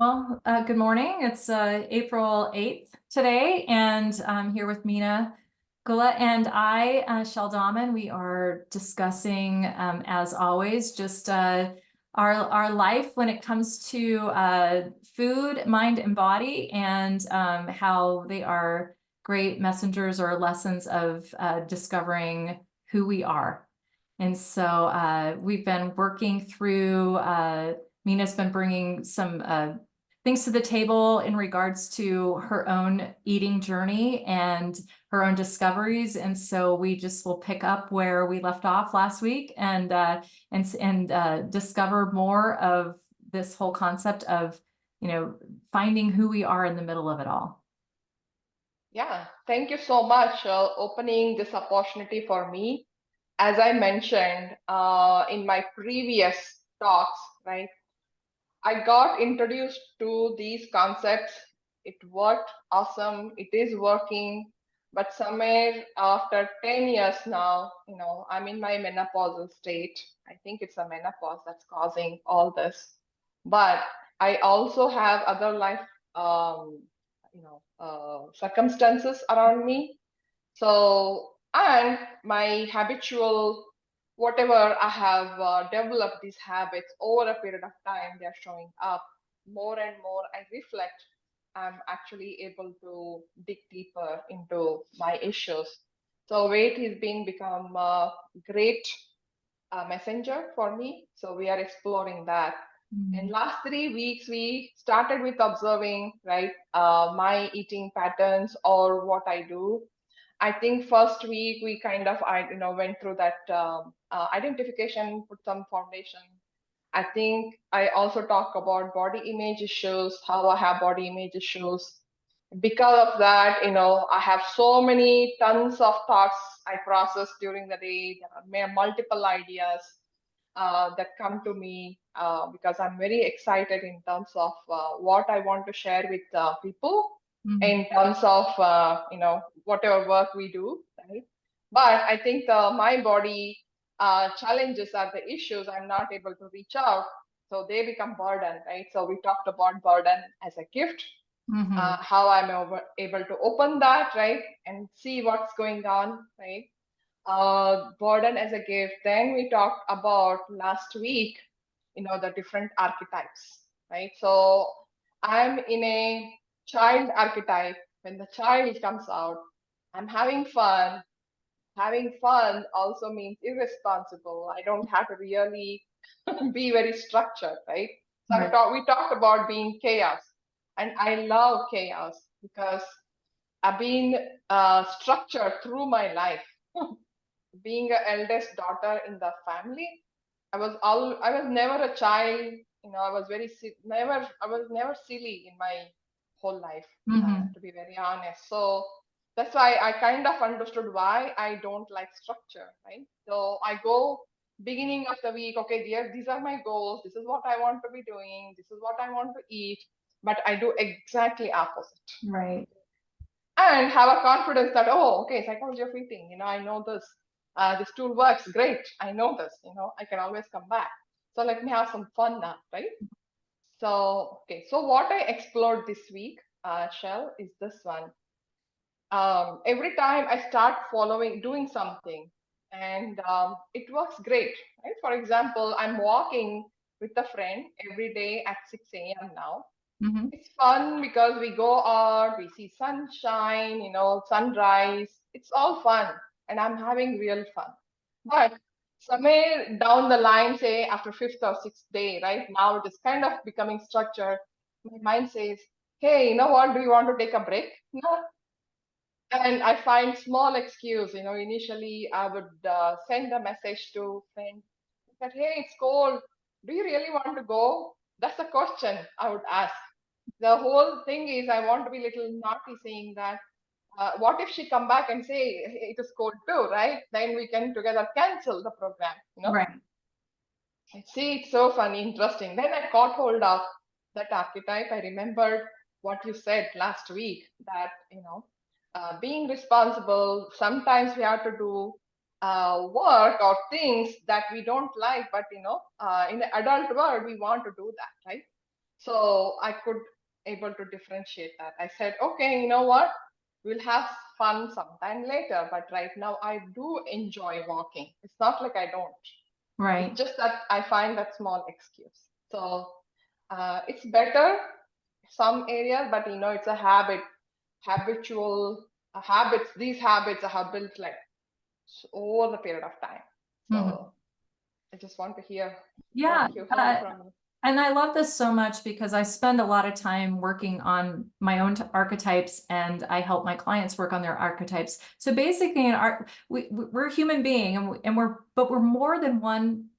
Well, good morning. It's April 8th today, and I'm here with Mina Gula and I, Shel Dahman. We are discussing, as always, just our life when it comes to food, mind, and body, and how they are great messengers or lessons of discovering who we are. And so we've been working through, Mina's been bringing some things to the table in regards to her own eating journey and her own discoveries. And so we just will pick up where we left off last week and discover more of this whole concept of, finding who we are in the middle of it all. Yeah, thank you so much for opening this opportunity for me. As I mentioned in my previous talks, right, I got introduced to these concepts. It worked awesome. It is working. But somewhere after 10 years now, I'm in my menopausal state. I think it's a menopause that's causing all this. But I also have other life, circumstances around me. So, and my habitual, whatever I have developed these habits over a period of time, they're showing up more and more. I reflect, I'm actually able to dig deeper into my issues. So, weight has been become a great messenger for me. So, we are exploring that. In last 3 weeks, we started with observing, right, my eating patterns or what I do. I think first week we kind of went through that identification, put some foundation. I think I also talk about body image issues, how I have body image issues. Because of that, I have so many tons of thoughts I process during the day. There are multiple ideas that come to me because I'm very excited in terms of what I want to share with people in terms of whatever work we do, right? But I think my body challenges are the issues. I'm not able to reach out, so they become burden, right? So we talked about burden as a gift, how I'm able to open that, right, and see what's going on, right? Burden as a gift. Then we talked about last week, the different archetypes, right? So I'm in a child archetype. When the child comes out, I'm having fun. Having fun also means irresponsible. I don't have to really be very structured, right? So Right. we talked about being chaos, and I love chaos because I've been structured through my life. Being a eldest daughter in the family, I was never a child. I was never silly in my whole life, to be very honest. So that's why I kind of understood why I don't like structure, right? So I go beginning of the week, okay, these are my goals. This is what I want to be doing. This is what I want to eat. But I do exactly opposite. Right. And have a confidence that, oh, okay, psychology of eating, I know this. This tool works great. I know this. I can always come back. So let me have some fun now, right? So okay, so what I explored this week, Shell, is this one. Every time I start doing something, and it works great, right? For example, I'm walking with a friend every day at 6 a.m. now. It's fun because we go out, we see sunshine, sunrise. It's all fun, and I'm having real fun. But somewhere down the line, say after fifth or sixth day, right now it is kind of becoming structured. My mind says, "Hey, you know what? Do you want to take a break?" No, and I find small excuse. Initially I would send a message to friend that, "Hey, it's cold. Do you really want to go?" That's the question I would ask. The whole thing is I want to be little naughty, saying that what if she come back and say, "Hey, it is cold too," right? Then we can together cancel the program. Right. See, it's so funny, interesting. Then I caught hold of that archetype. I remembered what you said last week, that being responsible, sometimes we have to do work or things that we don't like, but in the adult world we want to do that, right? So I could able to differentiate that. I said, okay, you know what? We'll have fun sometime later, but right now I do enjoy walking. It's not like I don't. It's Right. just that I find that small excuse. So it's better some areas, but it's a habitual habits. These habits are built like over the period of time. Mhm. So I just want to hear what Yeah. you heard from me. And I love this so much because I spend a lot of time working on my own archetypes, and I help my clients work on their archetypes. So basically in art, we're a human being, but we're more than one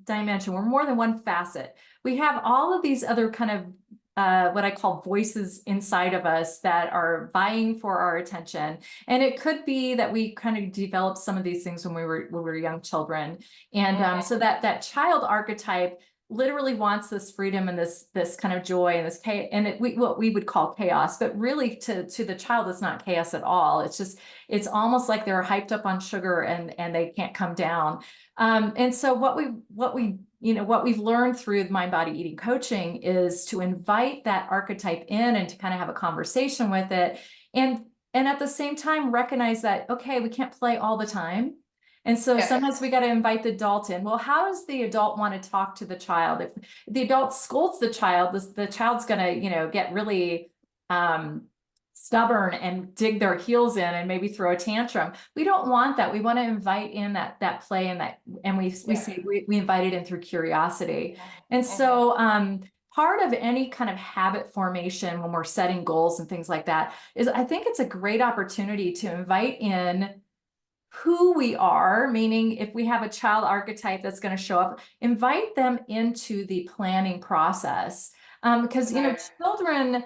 dimension. We're more than one facet. We have all of these other kind of what I call voices inside of us that are vying for our attention. And it could be that we kind of developed some of these things when we were young children. And so that child archetype literally wants this freedom and this kind of joy and this chaos, and what we would call chaos, but really to the child, it's not chaos at all. It's almost like they're hyped up on sugar and they can't come down. And so what we've learned through mind body eating coaching is to invite that archetype in and to kind of have a conversation with it, and at the same time recognize that, okay, we can't play all the time. And so Yes. sometimes we got to invite the adult in. Well, how does the adult want to talk to the child? If the adult scolds the child, the child's going to, get really stubborn and dig their heels in and maybe throw a tantrum. We don't want that. We want to invite in that play and we Yeah. say we invite it in through curiosity. And Mm-hmm. so part of any kind of habit formation when we're setting goals and things like that is, I think it's a great opportunity to invite in who we are, meaning if we have a child archetype that's going to show up, invite them into the planning process. Because Right. children,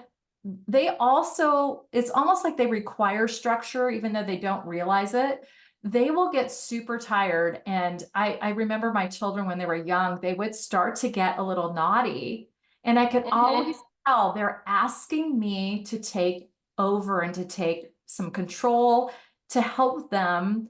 it's almost like they require structure, even though they don't realize it. They will get super tired. And I remember my children when they were young, they would start to get a little naughty. And I could Mm-hmm. always tell they're asking me to take over and to take some control to help them,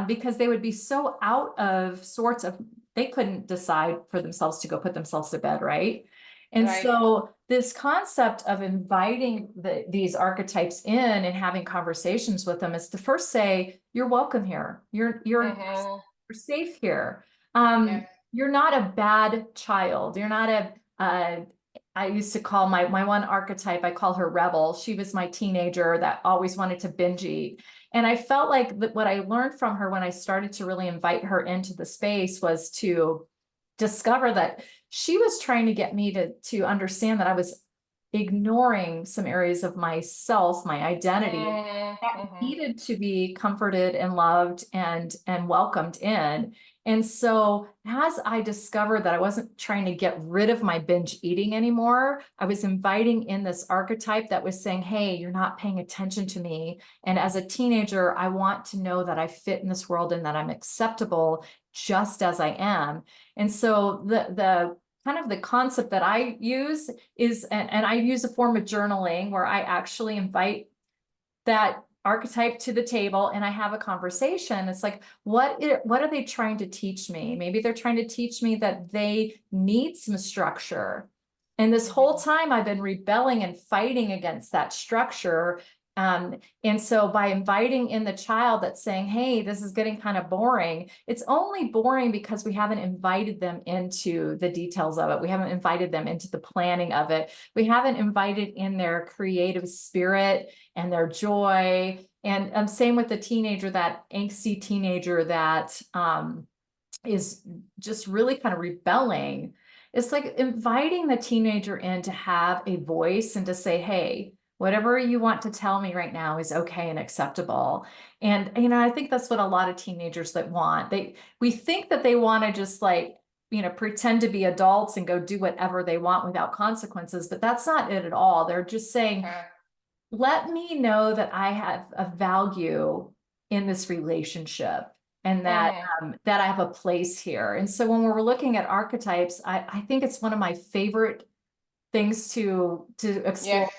because they would be so out of sorts of, they couldn't decide for themselves to go put themselves to bed, right? And Right. so this concept of inviting these archetypes in and having conversations with them is to first say, you're welcome here. You're Mm-hmm. safe here. Yes. You're not a bad child. You're not I used to call my one archetype, I call her Rebel. She was my teenager that always wanted to binge eat. And I felt like what I learned from her when I started to really invite her into the space was to discover that she was trying to get me to understand that I was ignoring some areas of myself, my identity, that Mm-hmm. needed to be comforted and loved and welcomed in. And so as I discovered that I wasn't trying to get rid of my binge eating anymore, I was inviting in this archetype that was saying, hey, you're not paying attention to me. And as a teenager, I want to know that I fit in this world and that I'm acceptable just as I am. And so the kind of the concept that I use is, and I use a form of journaling where I actually invite that archetype to the table and I have a conversation. It's like, what are they trying to teach me? Maybe they're trying to teach me that they need some structure. And this whole time I've been rebelling and fighting against that structure. And so by inviting in the child that's saying, hey, this is getting kind of boring, it's only boring because we haven't invited them into the details of it. We haven't invited them into the planning of it. We haven't invited in their creative spirit and their joy. And same with the teenager, that angsty teenager that is just really kind of rebelling. It's like inviting the teenager in to have a voice and to say, hey, whatever you want to tell me right now is okay and acceptable. And, I think that's what a lot of teenagers that want. We think that they want to just pretend to be adults and go do whatever they want without consequences, but that's not it at all. They're just saying, Okay. let me know that I have a value in this relationship and that Mm-hmm. that I have a place here. And so when we're looking at archetypes, I think it's one of my favorite things to Yes. explore.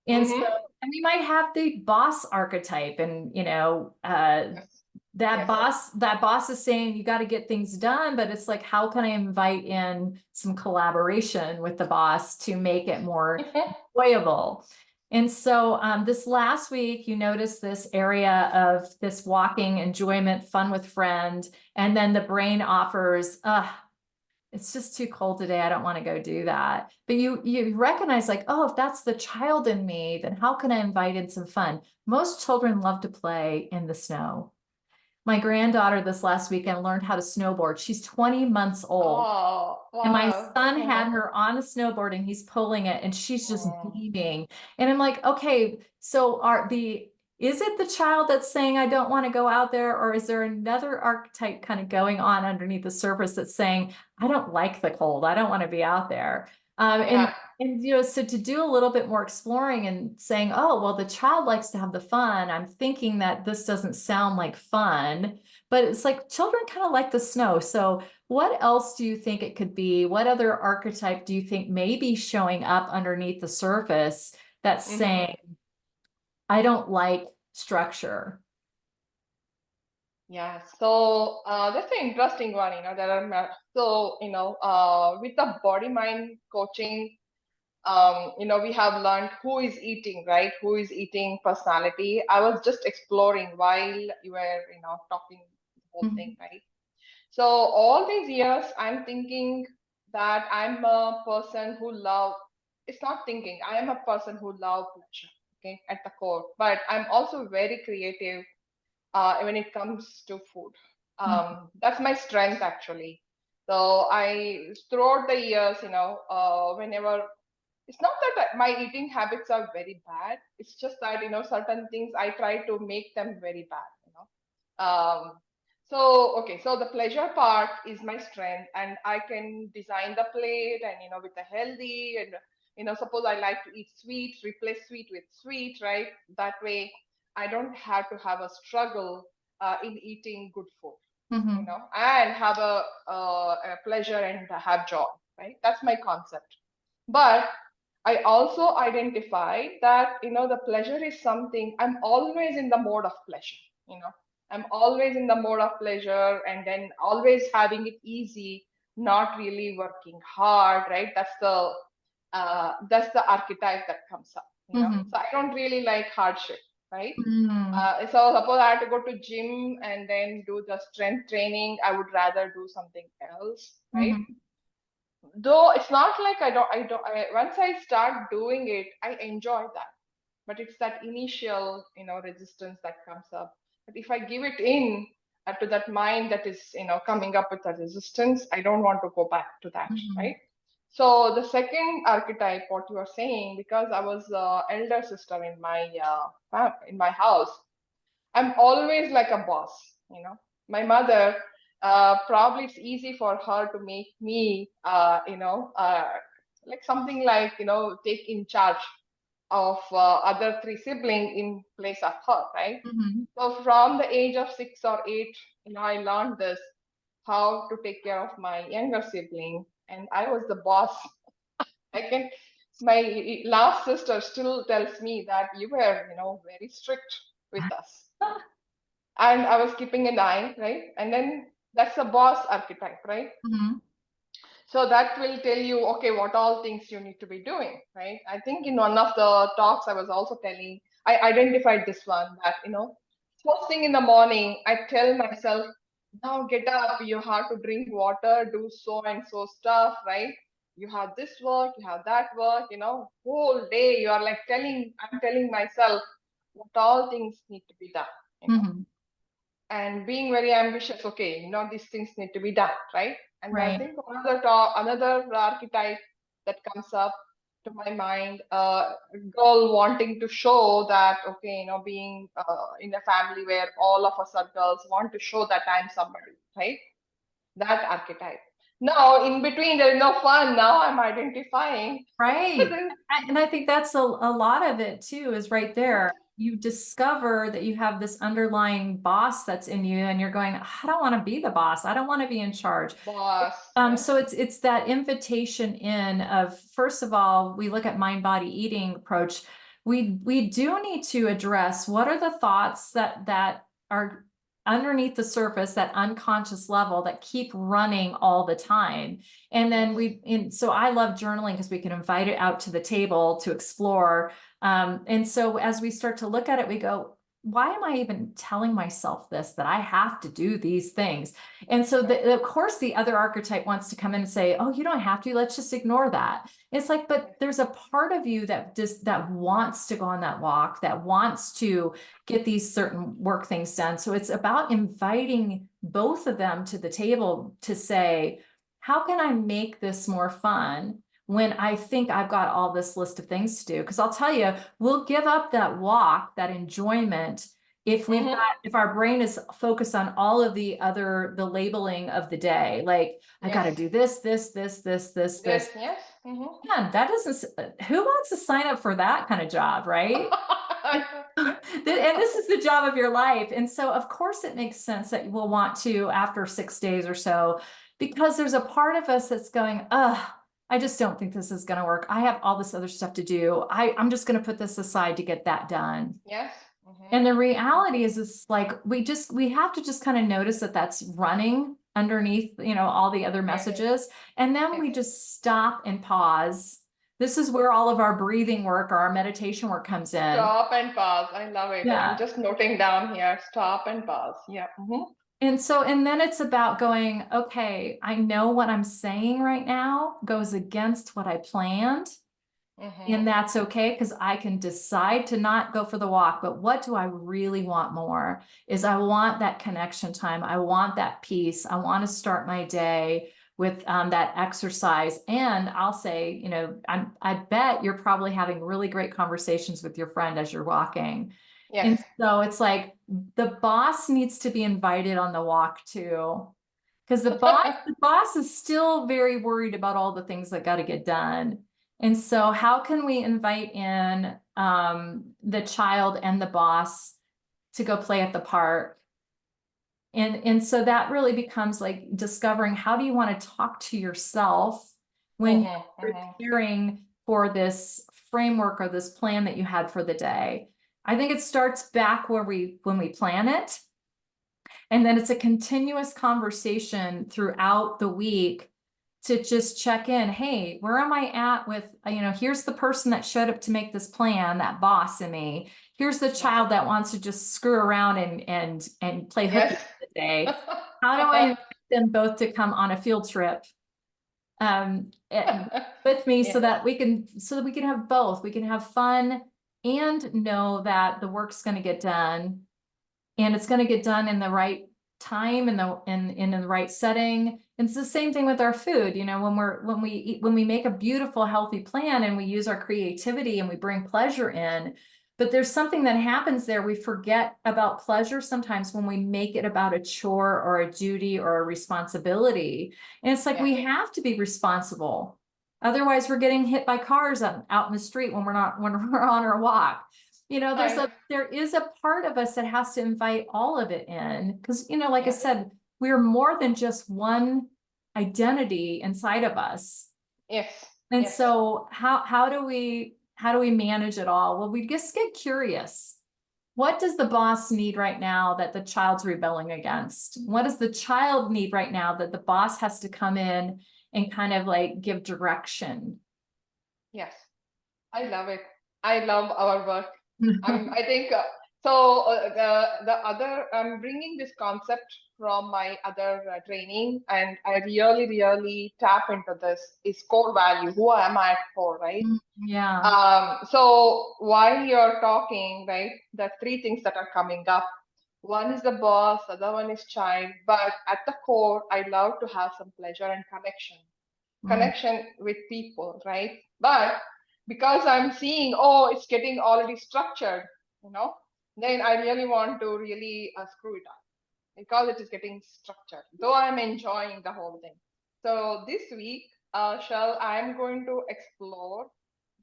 And so, Mm-hmm. and we might have the boss archetype, and Yes. that Yes. boss is saying you got to get things done, but it's like, how can I invite in some collaboration with the boss to make it more enjoyable? And so this last week, you noticed this area of this walking enjoyment, fun with friend, and then the brain offers, it's just too cold today. I don't want to go do that. But you recognize like, oh, if that's the child in me, then how can I invite in some fun? Most children love to play in the snow. My granddaughter this last weekend learned how to snowboard. She's 20 months old. Oh, And my wow. son Uh-huh. had her on a snowboard and he's pulling it and she's just Mm. beaming. And I'm like, okay, so is it the child that's saying, I don't want to go out there? Or is there another archetype kind of going on underneath the surface that's saying, I don't like the cold. I don't want to be out there. Um, and, Yeah. and, you know, so to do a little bit more exploring and saying, oh, well, the child likes to have the fun. I'm thinking that this doesn't sound like fun, but it's like children kind of like the snow. So what else do you think it could be? What other archetype do you think may be showing up underneath the surface that's Mm-hmm. saying, I don't like structure? Yeah. So that's an interesting one. There are with the body mind coaching, we have learned who is eating, right? Who is eating personality. I was just exploring while you were, talking the whole thing, Mhm. right? So all these years, I'm thinking that I'm a person who love. It's not thinking. I am a person who love pleasure. Okay, at the core. But I'm also very creative when it comes to food. That's my strength actually. So I throughout the years, whenever it's not that my eating habits are very bad. It's just that certain things I try to make them very bad. So okay, so the pleasure part is my strength, and I can design the plate, and with the healthy, and suppose I like to eat sweet, replace sweet with sweet, right? That way, I don't have to have a struggle in eating good food, Mhm. and have a pleasure and have joy, right? That's my concept. But I also identify that the pleasure is something. I'm always in the mode of pleasure. I'm always in the mode of pleasure, and then always having it easy, not really working hard, right? That's the archetype that comes up. Mhm. So I don't really like hardship, right? Mhm. So suppose I have to go to gym and then do the strength training, I would rather do something else, right? Mhm. Though it's not like once I start doing it, I enjoy that. But it's that initial resistance that comes up. But if I give it in to that mind that is coming up with a resistance, I don't want to go back to that, Mhm. right? So the second archetype, what you are saying, because I was elder sister in my house, I'm always like a boss. My mother, probably it's easy for her to make me, like something like, take in charge of other three siblings in place of her, right? Mhm. So from the age of 6 or 8, I learned this, how to take care of my younger sibling, and I was the boss. I can, my last sister still tells me that you were, very strict with us, and I was keeping an eye, right? And then that's a boss archetype, right? Mhm. So that will tell you, okay, what all things you need to be doing, right? I think in one of the talks I was also telling, I identified this one that, first thing in the morning, I tell myself, now get up, you have to drink water, do so and so stuff, right? You have this work, you have that work, whole day you are like I'm telling myself what all things need to be done, you know Mhm. and being very ambitious. Okay, these things need to be done, right? And I Right. think another archetype that comes up to my mind, girl wanting to show that, okay, being in a family where all of us are girls, want to show that I'm somebody, right? That archetype. Now in between there is no fun. Now I'm identifying. Right. Then, And I think that's a lot of it too, is right yeah, there. You discover that you have this underlying boss that's in you, and you're going, I don't want to be the boss. I don't want to be in charge. boss, So yes. it's that invitation in of, first of all, we look at mind body eating approach. We do need to address what are the thoughts that are underneath the surface, that unconscious level that keep running all the time. And then so I love journaling because we can invite it out to the table to explore. And so as we start to look at it, we go, why am I even telling myself this, that I have to do these things? And so of course the other archetype wants to come in and say, oh, you don't have to, let's just ignore that. It's like, but there's a part of you that wants to go on that walk, that wants to get these certain work things done. So it's about inviting both of them to the table to say, how can I make this more fun when I think I've got all this list of things to do? Because I'll tell you, we'll give up that walk, that enjoyment, if if our brain is focused on all of the labeling of the day, like I got to do this. Yes. Man, that doesn't, who wants to sign up for that kind of job, right? And this is the job of your life. And so, of course, it makes sense that you will want to after 6 days or so, because there's a part of us that's going, I just don't think this is going to work. I have all this other stuff to do. I'm just going to put this aside to get that done. Yes. And the reality is, it's like we have to just kind of notice that that's running underneath, all the other messages. And then we just stop and pause. This is where all of our breathing work or our meditation work comes in. Stop and pause. I love it. Yeah. I'm just noting down here. Stop and pause. Yeah. And then it's about going, okay, I know what I'm saying right now goes against what I planned. And that's okay, because I can decide to not go for the walk. But what do I really want more is I want that connection time. I want that peace. I want to start my day with that exercise. And I'll say, I bet you're probably having really great conversations with your friend as you're walking. Yes. And so it's like the boss needs to be invited on the walk too. Because the boss is still very worried about all the things that got to get done. And so how can we invite in the child and the boss to go play at the park? And so that really becomes like discovering, how do you want to talk to yourself when you're preparing for this framework or this plan that you had for the day? I think it starts back when we plan it. And then it's a continuous conversation throughout the week to just check in. Hey, where am I at with, here's the person that showed up to make this plan, that boss in me. Here's the child that wants to just screw around and play hooky today. How do I invite them both to come on a field trip with me so that we can have both. We can have fun and know that the work's going to get done, and it's going to get done in the right time and in the right setting. And it's the same thing with our food. When we make a beautiful, healthy plan and we use our creativity and we bring pleasure in, but there's something that happens there. We forget about pleasure sometimes when we make it about a chore or a duty or a responsibility. And it's like, we have to be responsible. Otherwise we're getting hit by cars out in the street when we're on our walk. There is a part of us that has to invite all of it in, because, like I said, we're more than just one identity inside of us. Yes. And so how do we manage it all? Well, we just get curious. What does the boss need right now that the child's rebelling against? What does the child need right now that the boss has to come in and kind of like give direction? Yes. I love it. I love our work. I think so. I'm bringing this concept from my other training, and I really, really tap into this is core value. Who am I at core, right? Yeah. So while you're talking, right, the three things that are coming up. One is the boss, other one is child, but at the core, I love to have some pleasure and connection with people, right? But because I'm seeing, it's getting already structured, then I really want to really screw it up because it is getting structured, though I'm enjoying the whole thing. So this week, Shell, I'm going to explore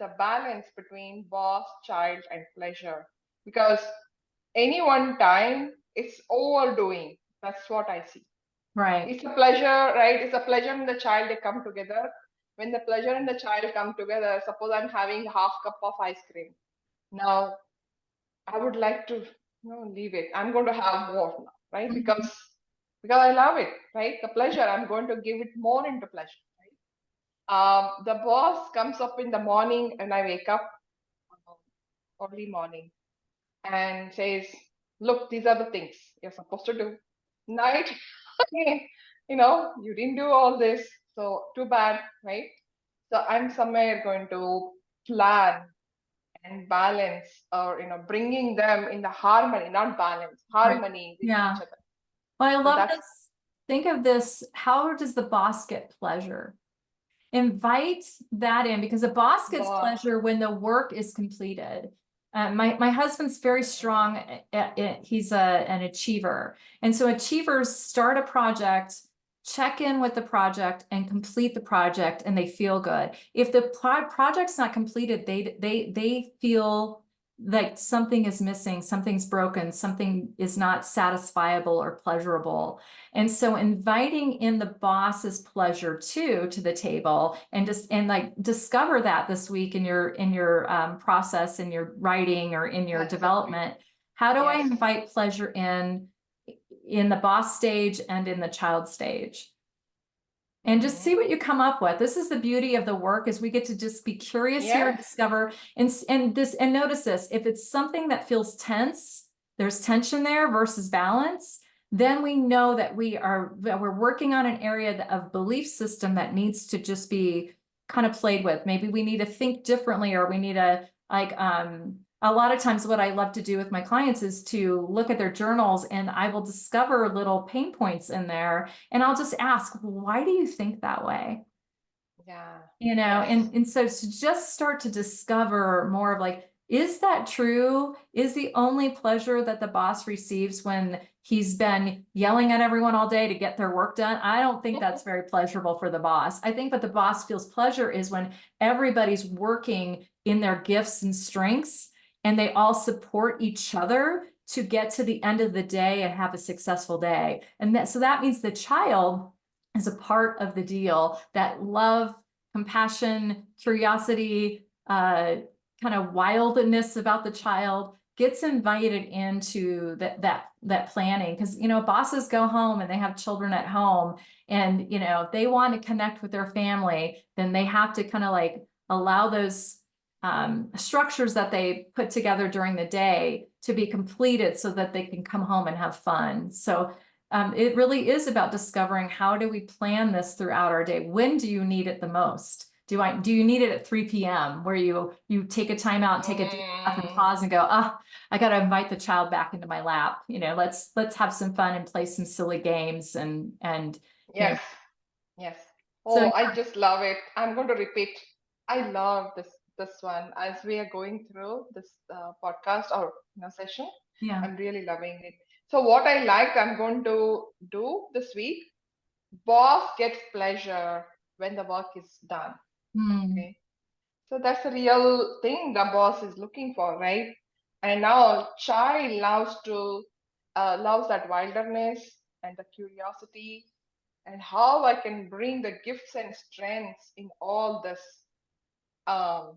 the balance between boss, child, and pleasure, because any one time it's overdoing. That's what I see. Right. It's a pleasure, right? It's a pleasure and the child, they come together. When the pleasure and the child come together, suppose I'm having half cup of ice cream. Now, I would like to leave it. I'm going to have more now. right? Mhm. Because I love it, right? The pleasure, I'm going to give it more into pleasure, right? The boss comes up in the morning and I wake up early morning and says, look, these are the things you're supposed to do. Night, again, you didn't do all this, so too bad, right? So I'm somewhere going to plan and balance, or bringing them in the harmony, not balance, Right. harmony with Yeah. each other. Well, I So love that's this. Think of this. How does the boss get pleasure? Invite that in, because the boss gets boss. pleasure when the work is completed. My husband's very strong he's an achiever, and so achievers start a project, check in with the project, and complete the project, and they feel good. If the project's not completed, they feel like something is missing, something's broken, something is not satisfiable or pleasurable. And so inviting in the boss's pleasure too to the table, and just like discover that this week in your process, in your writing or in your That's so sweet. development. How do I Yes. invite pleasure in the boss stage and in the child stage? And just see what you come up with. This is the beauty of the work, is we get to just be curious here and Yes. discover and notice this. If it's something that feels tense, there's tension there versus balance, then we know that we're working on an area of belief system that needs to just be kind of played with. Maybe we need to think differently, or we need to a lot of times what I love to do with my clients is to look at their journals, and I will discover little pain points in there, and I'll just ask, why do you think that way? Yeah. And, Yes. and so to just start to discover more of like, is that true? Is the only pleasure that the boss receives when he's been yelling at everyone all day to get their work done? I don't think that's very pleasurable for the boss. I think what the boss feels pleasure is when everybody's working in their gifts and strengths, and they all support each other to get to the end of the day and have a successful day. So that means the child is a part of the deal. That love, compassion, curiosity, kind of wildness about the child gets invited into that planning. Because bosses go home and they have children at home, and if they want to connect with their family, then they have to kind of like allow those structures that they put together during the day to be completed so that they can come home and have fun. So it really is about discovering, how do we plan this throughout our day? When do you need it the most? Do you need it at 3 p.m. where you take a time out and take a deep breath and pause and go, I got to invite the child back into my lap. Let's have some fun and play some silly games and Yes. Yes. so Oh, I just love it. I'm going to repeat. I love this one as we are going through this podcast or session. yeah. I'm really loving it. So what I like, I'm going to do this week. Boss gets pleasure when the work is done. Hmm. Okay. So that's the real thing the boss is looking for, right? And now child loves that wilderness and the curiosity, and how I can bring the gifts and strengths in all this. Um,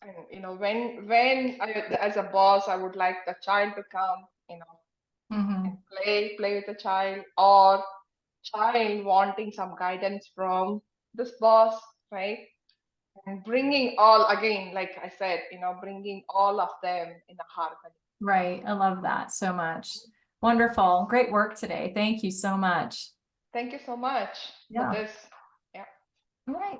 and when I, as a boss, I would like the child to come, and Mm-hmm. play with the child, or child wanting some guidance from this boss, right? And bringing all, again, like I said, bringing all of them in a harmony. Right. I love that so much. Wonderful. Yes. Great work today. Thank you so much. Thank you so much for Yeah. this. Yeah. All right.